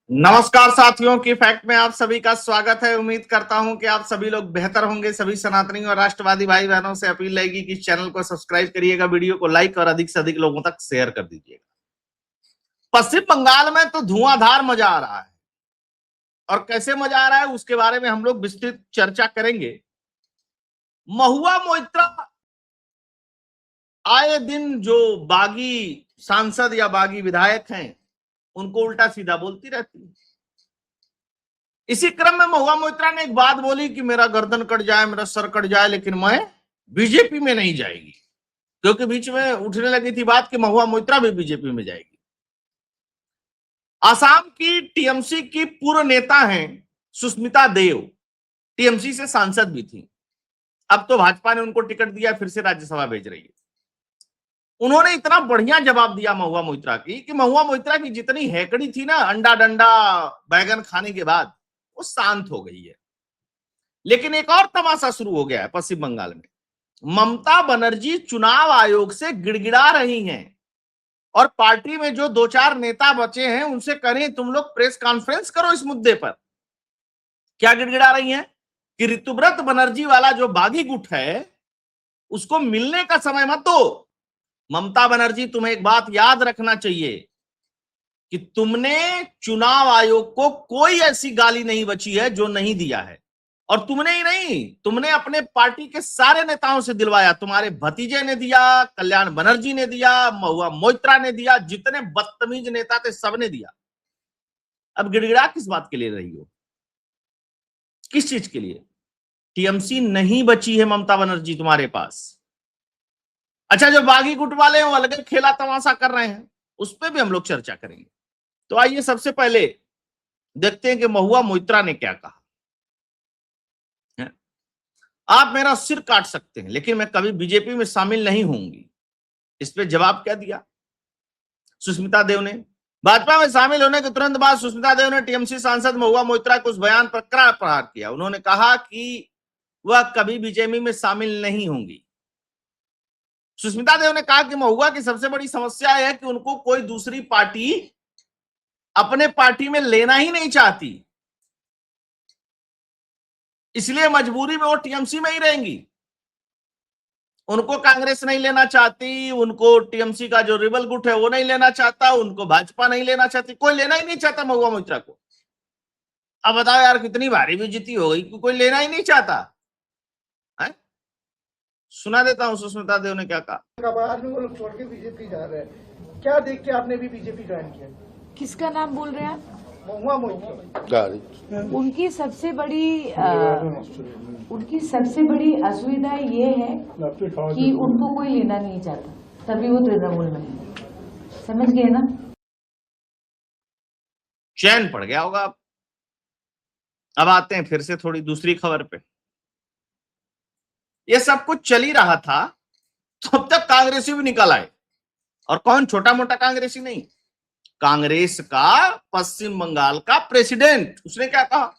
नमस्कार साथियों की फैक्ट में आप सभी का स्वागत है। उम्मीद करता हूं कि आप सभी लोग बेहतर होंगे। सभी सनातनी और राष्ट्रवादी भाई बहनों से अपील रहेगी कि चैनल को सब्सक्राइब करिएगा, वीडियो को लाइक और अधिक से अधिक लोगों तक शेयर कर दीजिएगा। पश्चिम बंगाल में तो धुआंधार मजा आ रहा है और कैसे मजा आ रहा है उसके बारे में हम लोग विस्तृत चर्चा करेंगे। महुआ मोइत्रा आए दिन जो बागी सांसद या बागी विधायक हैं उनको उल्टा सीधा बोलती रहती है। इसी क्रम में महुआ मोइत्रा ने एक बात बोली कि मेरा गर्दन कट जाए, मेरा सर कट जाए, लेकिन मैं बीजेपी में नहीं जाएगी, क्योंकि बीच में उठने लगी थी बात कि महुआ मोइत्रा भी बीजेपी में जाएगी। आसाम की टीएमसी की पूर्व नेता हैं सुष्मिता देव, टीएमसी से सांसद भी थी। अब तो भाजपा ने उनको टिकट दिया, फिर से राज्यसभा भेज रही है। उन्होंने इतना बढ़िया जवाब दिया महुआ मोइत्रा की कि महुआ मोइत्रा की जितनी हैकड़ी थी ना अंडा डंडा बैगन खाने के बाद, वो शांत हो गई है। लेकिन एक और तमाशा शुरू हो गया है पश्चिम बंगाल में। ममता बनर्जी चुनाव आयोग से गिड़गिड़ा रही हैं और पार्टी में जो दो चार नेता बचे हैं उनसे करें तुम लोग प्रेस कॉन्फ्रेंस करो इस मुद्दे पर। क्या गिड़गिड़ा रही हैं कि ऋतुव्रत बनर्जी वाला जो बागी गुट है उसको मिलने का समय मत दो। ममता बनर्जी, तुम्हें एक बात याद रखना चाहिए कि तुमने चुनाव आयोग को कोई ऐसी गाली नहीं बची है जो नहीं दिया है, और तुमने ही नहीं, तुमने अपने पार्टी के सारे नेताओं से दिलवाया। तुम्हारे भतीजे ने दिया, कल्याण बनर्जी ने दिया, महुआ मोइत्रा ने दिया, जितने बदतमीज नेता थे सबने दिया। अब गिड़गिड़ा किस बात के लिए रही हो? किस चीज के लिए? टीएमसी नहीं बची है ममता बनर्जी तुम्हारे पास। अच्छा, जो बागी गुट वाले हैं वो अलग खेला तमाशा कर रहे हैं, उस पर भी हम लोग चर्चा करेंगे। तो आइए सबसे पहले देखते हैं कि महुआ मोइत्रा ने क्या कहा। आप मेरा सिर काट सकते हैं लेकिन मैं कभी बीजेपी में शामिल नहीं होंगी। इस पे जवाब क्या दिया सुष्मिता देव ने? भाजपा में शामिल होने के तुरंत बाद सुष्मिता देव ने टीएमसी सांसद महुआ मोइत्रा के उस बयान पर कड़ा प्रहार किया। उन्होंने कहा कि वह कभी बीजेपी में शामिल नहीं होंगी। सुष्मिता देव ने कहा कि महुआ की सबसे बड़ी समस्या है कि उनको कोई दूसरी पार्टी अपने पार्टी में लेना ही नहीं चाहती, इसलिए मजबूरी में वो टीएमसी में ही रहेंगी। उनको कांग्रेस नहीं लेना चाहती, उनको टीएमसी का जो रिबल गुट है वो नहीं लेना चाहता, उनको भाजपा नहीं लेना चाहती, कोई लेना ही नहीं चाहता महुआ मोइत्रा को। अब बताओ यार, कितनी भारी बेइज्जती हो गई, कोई लेना ही नहीं चाहता है? सुना देता हूं सुष्मिता देव ने क्या कहा। बाद में वो लोग छोड़ के बीजेपी जा रहे हैं, क्या देख के आपने भी बीजेपी ज्वाइन किया? किसका नाम बोल रहे हैं आप? महुआ मोइत्रा। उनकी सबसे बड़ी असुविधा ये है कि उनको कोई लेना नहीं चाहता, तभी वो तृणमूल में है। समझ गए ना? चैन पड़ गया होगा। अब आते हैं फिर से थोड़ी दूसरी खबर पे। ये सब कुछ चल ही रहा था तो अब तक कांग्रेसी भी निकल आए, और कौन? छोटा मोटा कांग्रेसी नहीं, कांग्रेस का पश्चिम बंगाल का प्रेसिडेंट। उसने क्या कहा?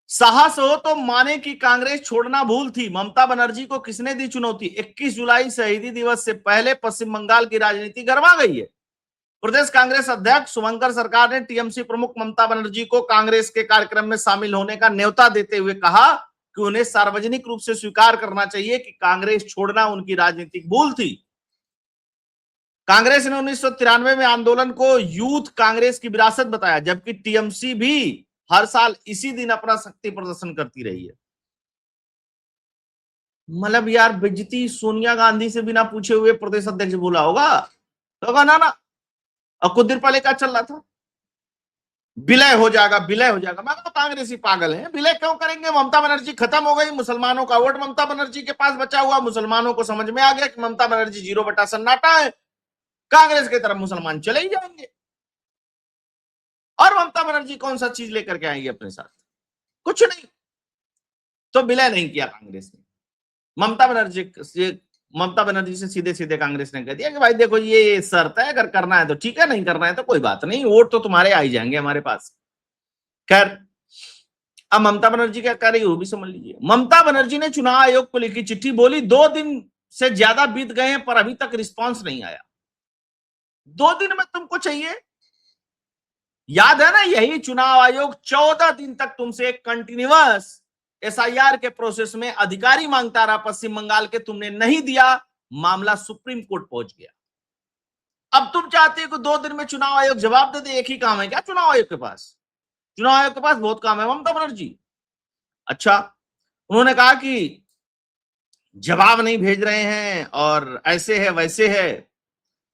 साहस हो तो माने कि कांग्रेस छोड़ना भूल थी। ममता बनर्जी को किसने दी चुनौती? 21 जुलाई शहीदी दिवस से पहले पश्चिम बंगाल की राजनीति गरमा गई है। प्रदेश कांग्रेस अध्यक्ष शुभंकर सरकार ने टीएमसी प्रमुख ममता बनर्जी को कांग्रेस के कार्यक्रम में शामिल होने का न्योता देते हुए कहा कि उन्हें सार्वजनिक रूप से स्वीकार करना चाहिए कि कांग्रेस छोड़ना उनकी राजनीतिक भूल थी। कांग्रेस ने 1993 में आंदोलन को यूथ कांग्रेस की विरासत बताया, जबकि टीएमसी भी हर साल इसी दिन अपना शक्ति प्रदर्शन करती रही है। मतलब यार, बेइज्जती सोनिया गांधी से बिना पूछे हुए प्रदेश अध्यक्ष बोला होगा तो ना। और कुछ देर पहले क्या चल रहा था? विलय हो जाएगा, विलय हो जाएगा। मैं तो कांग्रेसी पागल है, विलय क्यों करेंगे? ममता बनर्जी खत्म हो गई, मुसलमानों का वोट ममता बनर्जी के पास बचा हुआ। मुसलमानों को समझ में आ गया कि ममता बनर्जी 0 सन्नाटा है, कांग्रेस की तरफ मुसलमान चले ही जाएंगे। और ममता बनर्जी कौन सा चीज लेकर के आएंगे अपने साथ? कुछ नहीं। तो विलय नहीं किया कांग्रेस ने। ममता बनर्जी से सीधे सीधे कांग्रेस ने कह दिया कि भाई देखो, ये शर्त है, अगर करना है तो ठीक है, नहीं करना है तो कोई बात नहीं, वोट तो तुम्हारे आ ही जाएंगे हमारे पास। खैर, अब ममता बनर्जी क्या कर रही है वो भी समझ लीजिए। ममता बनर्जी ने चुनाव आयोग को लिखी चिट्ठी, बोली 2 दिन से ज्यादा बीत गए हैं पर अभी तक रिस्पॉन्स नहीं आया। 2 दिन में तुमको चाहिए याद है ना, यही चुनाव आयोग 14 दिन तक तुमसे कंटिन्यूअस एसआईआर के प्रोसेस में अधिकारी मांगता रहा पश्चिम बंगाल के, तुमने नहीं दिया, मामला सुप्रीम कोर्ट पहुंच गया। अब तुम चाहते हो कि 2 दिन में चुनाव आयोग जवाब दे दे। एक ही काम है क्या चुनाव आयोग के पास? चुनाव आयोग के पास बहुत काम है ममता बनर्जी। अच्छा, उन्होंने कहा कि जवाब नहीं भेज रहे हैं और ऐसे है वैसे है,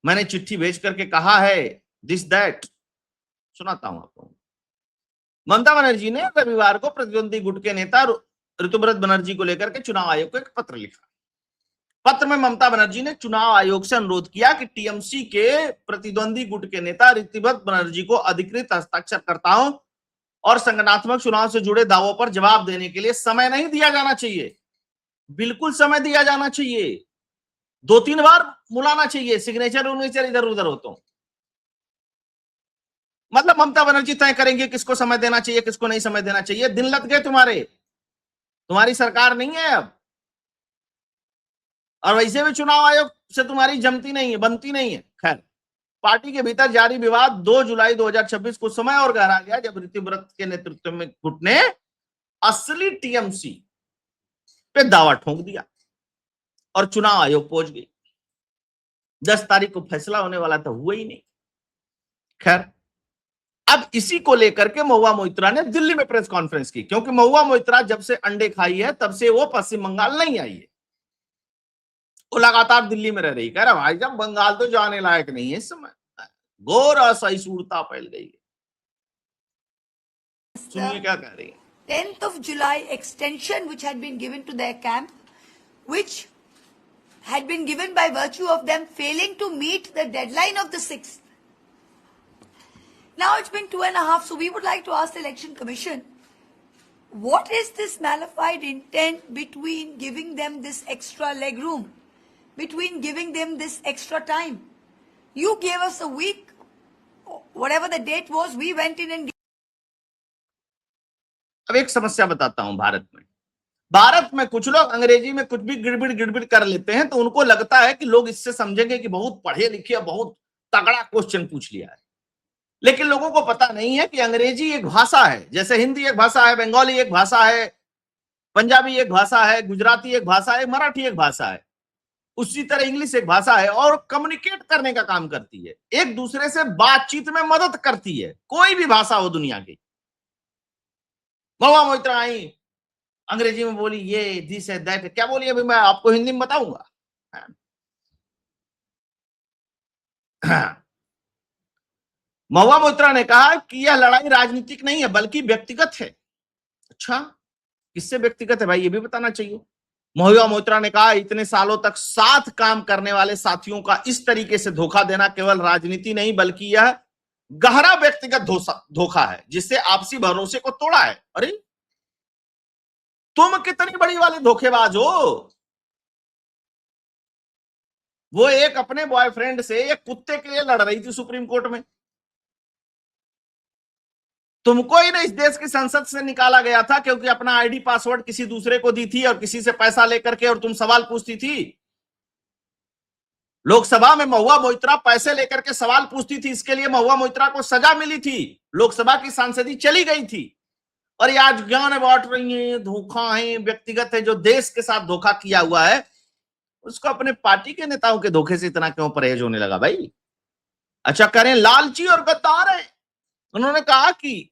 मैंने चिट्ठी भेज करके कहा है दिस दैट। सुनाता हूं आपको। ममता बनर्जी ने रविवार को प्रतिद्वंदी गुट के नेता ऋतुव्रत बनर्जी को लेकर के चुनाव आयोग को एक पत्र लिखा। पत्र में ममता बनर्जी ने चुनाव आयोग से अनुरोध किया कि टीएमसी के प्रतिद्वंदी गुट के नेता ऋतुव्रत बनर्जी को अधिकृत हस्ताक्षरकर्ताओं और संगठनात्मक चुनाव से जुड़े दावों पर जवाब देने के लिए समय नहीं दिया जाना चाहिए। बिल्कुल समय दिया जाना चाहिए, 2-3 बार बुलाना चाहिए, सिग्नेचर उग्नेचर इधर उधर हो तो मतलब ममता बनर्जी तय करेंगे किसको समय देना चाहिए किसको नहीं समय देना चाहिए। दिन लग गए तुम्हारी सरकार नहीं है अब, और वैसे भी चुनाव आयोग से तुम्हारी जमती नहीं है, बनती नहीं है। खैर, पार्टी के भीतर जारी विवाद 2 जुलाई 2026 को समय और गहरा गया जब ऋतुव्रत के नेतृत्व में गुट ने असली टीएमसी पे दावा ठोक दिया और चुनाव आयोग पहुंच गई। 10 तारीख को फैसला होने वाला था, हुआ ही नहीं। खैर, अब इसी को लेकर के महुआ मोइत्रा ने दिल्ली में प्रेस कॉन्फ्रेंस की, क्योंकि महुआ मोइत्रा जब से अंडे खाई है तब से वो पश्चिम बंगाल नहीं आई है, वो लगातार दिल्ली में रह रही। कह रहा भाई साहब बंगाल तो जाने लायक नहीं है इस समय, घोर असहिष्णुता फैल गई है। सुनिए क्या कह रही है। 10th of July extension which had been given to their camp, which had been given by virtue of them failing to meet the deadline of the 6th. Now it's been 2.5, so we would like to ask the Election Commission, what is this malified intent between giving them this extra leg room, between giving them this extra time? You gave us a week, whatever the date was, we went in and अब एक समस्या बताता हूं। भारत में कुछ लोग अंग्रेजी में कुछ भी गिड़बिड़ कर लेते हैं तो उनको लगता है कि लोग इससे समझेंगे कि बहुत पढ़े लिखे, बहुत तगड़ा क्वेश्चन पूछ लिया है। लेकिन लोगों को पता नहीं है कि अंग्रेजी एक भाषा है, जैसे हिंदी एक भाषा है, बंगाली एक भाषा है, पंजाबी एक भाषा है, गुजराती एक भाषा है, मराठी एक भाषा है, उसी तरह इंग्लिश एक भाषा है और कम्युनिकेट करने का काम करती है, एक दूसरे से बातचीत में मदद करती है, कोई भी भाषा हो दुनिया की। महुआ मोइत्रा आई, अंग्रेजी में बोली ये दिस है दैट, क्या बोली अभी मैं आपको हिंदी में बताऊंगा। महुआ मोइत्रा ने कहा कि यह लड़ाई राजनीतिक नहीं है बल्कि व्यक्तिगत है। अच्छा, किससे व्यक्तिगत है भाई, ये भी बताना चाहिए। महुआ मोइत्रा ने कहा इतने सालों तक साथ काम करने वाले साथियों का इस तरीके से धोखा देना केवल राजनीति नहीं बल्कि यह गहरा व्यक्तिगत धोखा है जिससे आपसी भरोसे को तोड़ा है। अरे तुम कितनी बड़ी वाली धोखेबाज हो। वो एक अपने बॉयफ्रेंड से एक कुत्ते के लिए लड़ रही थी सुप्रीम कोर्ट में, तुमको ही ना इस देश की संसद से निकाला गया था क्योंकि अपना आईडी पासवर्ड किसी दूसरे को दी थी और किसी से पैसा लेकर के और तुम सवाल पूछती थी। लोकसभा में महुआ मोइत्रा पैसे लेकर के सवाल पूछती थी, इसके लिए महुआ मोइत्रा को सजा मिली थी, लोकसभा की सांसदी चली गई थी। और ये आज ज्ञान बांट रही है, धोखा है, व्यक्तिगत है, जो देश के साथ धोखा किया हुआ है उसको अपने पार्टी के नेताओं के धोखे से इतना क्यों परहेज होने लगा भाई। अच्छा, करें लालची और गद्दार है। उन्होंने कहा कि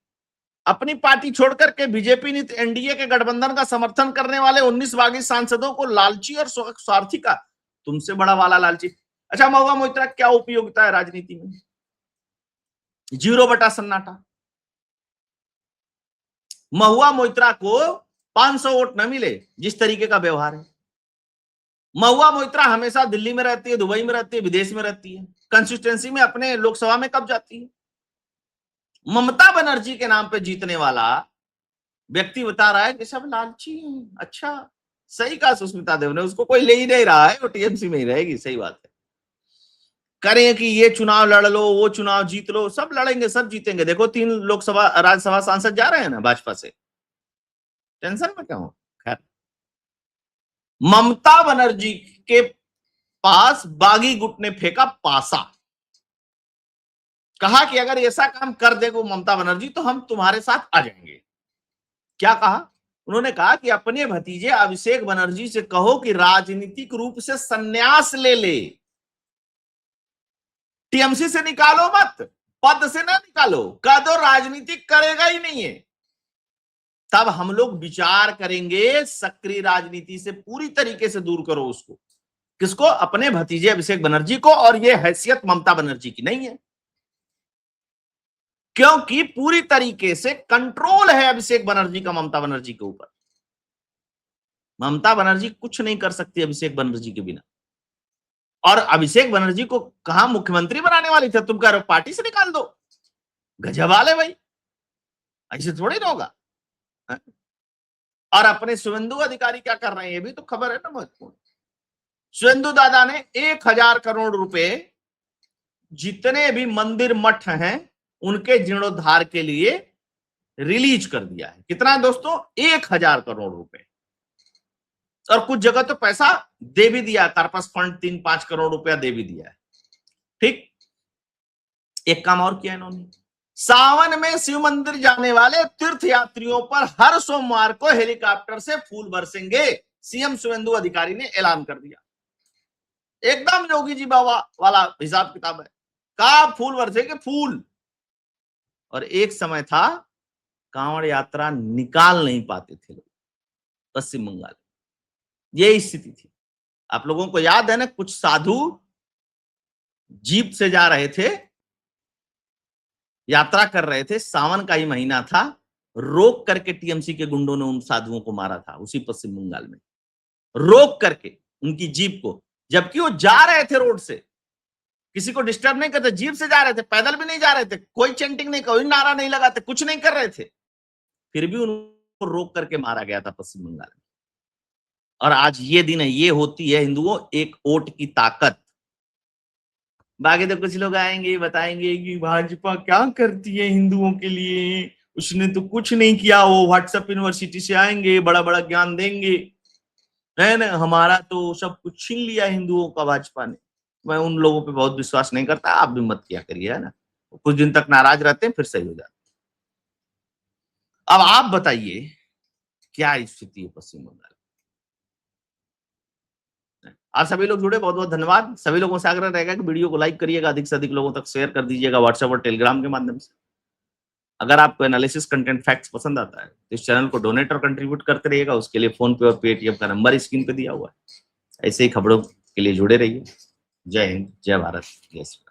अपनी पार्टी छोड़कर के बीजेपी नीति एनडीए के गठबंधन का समर्थन करने वाले 19 बागी सांसदों को लालची और स्वार्थी का, तुमसे बड़ा वाला लालची। अच्छा, महुआ मोइत्रा क्या उपयोगिता है राजनीति में? 0 सन्नाटा। महुआ मोइत्रा को 500 वोट न मिले जिस तरीके का व्यवहार है। महुआ मोइत्रा हमेशा दिल्ली में रहती है, दुबई में रहती है, विदेश में रहती है, कंसिस्टेंसी में अपने लोकसभा में कब जाती है। ममता बनर्जी के नाम पे जीतने वाला व्यक्ति बता रहा है कि सब लालची हैं। अच्छा, सही कहा सुष्मिता देव ने, उसको कोई ले ही नहीं रहा है, वो टीएमसी में ही रहेगी। सही बात है। करें कि ये चुनाव लड़ लो, वो चुनाव जीत लो, सब लड़ेंगे, सब जीतेंगे। देखो 3 लोकसभा राज्यसभा सांसद जा रहे हैं ना भाजपा से, टेंशन में क्या हो। खैर, ममता बनर्जी के पास बागी गुट ने फेंका पासा। कहा कि अगर ऐसा काम कर देगा ममता बनर्जी तो हम तुम्हारे साथ आ जाएंगे। क्या कहा उन्होंने? कहा कि अपने भतीजे अभिषेक बनर्जी से कहो कि राजनीतिक रूप से संन्यास ले ले, टीएमसी से निकालो मत, पद से ना निकालो, कह दो राजनीतिक करेगा ही नहीं है, तब हम लोग विचार करेंगे सक्रिय राजनीति से पूरी तरीके से दूर करो उसको। किसको? अपने भतीजे अभिषेक बनर्जी को। और ये हैसियत ममता बनर्जी की नहीं है, क्योंकि पूरी तरीके से कंट्रोल है अभिषेक बनर्जी का ममता बनर्जी के ऊपर। ममता बनर्जी कुछ नहीं कर सकती अभिषेक बनर्जी के बिना। और अभिषेक बनर्जी को कहां मुख्यमंत्री बनाने वाली थे, तुम कह रहे हो पार्टी से निकाल दो। गजब वाले भाई, ऐसे थोड़ी ना होगा। और अपने शुभेंदु अधिकारी क्या कर रहे हैं, ये भी तो खबर है ना महत्वपूर्ण। शुभेंदु दादा ने 1000 करोड़ रुपए जितने भी मंदिर मठ हैं उनके जीर्णोद्धार के लिए रिलीज कर दिया है। कितना दोस्तों? 1000 करोड़ रुपए। और कुछ जगह तो पैसा दे भी दिया, कार्पस फंड 3-5 करोड़ रुपया दे भी दिया है। ठीक, एक काम और किया इन्होंने, सावन में शिव मंदिर जाने वाले तीर्थ यात्रियों पर हर सोमवार को हेलीकॉप्टर से फूल बरसेंगे। सीएम शुभेंदु अधिकारी ने ऐलान कर दिया। एकदम योगी जी बाबा वाला हिसाब किताब है। कहा फूल बरसेंगे, फूल। और एक समय था कांवड़ यात्रा निकाल नहीं पाते थे लोग पश्चिम बंगाल, ये स्थिति थी। आप लोगों को याद है ना, कुछ साधु जीप से जा रहे थे, यात्रा कर रहे थे, सावन का ही महीना था, रोक करके टीएमसी के गुंडों ने उन साधुओं को मारा था उसी पश्चिम बंगाल में, रोक करके उनकी जीप को, जबकि वो जा रहे थे रोड से, किसी को डिस्टर्ब नहीं करते, जीप से जा रहे थे, पैदल भी नहीं जा रहे थे, कोई चैंटिंग नहीं, कोई नारा नहीं लगाते, कुछ नहीं कर रहे थे, फिर भी उनको रोक करके मारा गया था पश्चिम बंगाल में। और आज ये दिन है, ये होती है हिंदुओं एक वोट की ताकत। बाकी तो कुछ लोग आएंगे बताएंगे कि भाजपा क्या करती है हिंदुओं के लिए, उसने तो कुछ नहीं किया, वो व्हाट्सएप यूनिवर्सिटी से आएंगे, बड़ा बड़ा ज्ञान देंगे, है ना, हमारा तो सब कुछ छीन लिया हिंदुओं का भाजपा ने। मैं उन लोगों पे बहुत विश्वास नहीं करता, आप भी मत किया करिए, है ना। कुछ दिन तक नाराज रहते हैं, फिर सही हो जाते। अब आप बताइए क्या स्थिति है पश्चिम बंगाल। आप सभी लोग जुड़े, बहुत बहुत धन्यवाद। सभी लोगों से आग्रह रहेगा कि वीडियो को लाइक करिएगा, अधिक से अधिक लोगों तक शेयर कर दीजिएगा व्हाट्सएप और टेलीग्राम के माध्यम से। अगर आपको एनालिसिस कंटेंट फैक्ट्स पसंद आता है तो इस चैनल को डोनेट और कंट्रीब्यूट करते रहिएगा। उसके लिए फोन पे और पेटीएम का नंबर स्क्रीन पे दिया हुआ है। ऐसे ही खबरों के लिए जुड़े रहिए। जय हिंद, जय भारत, जय श्री राम।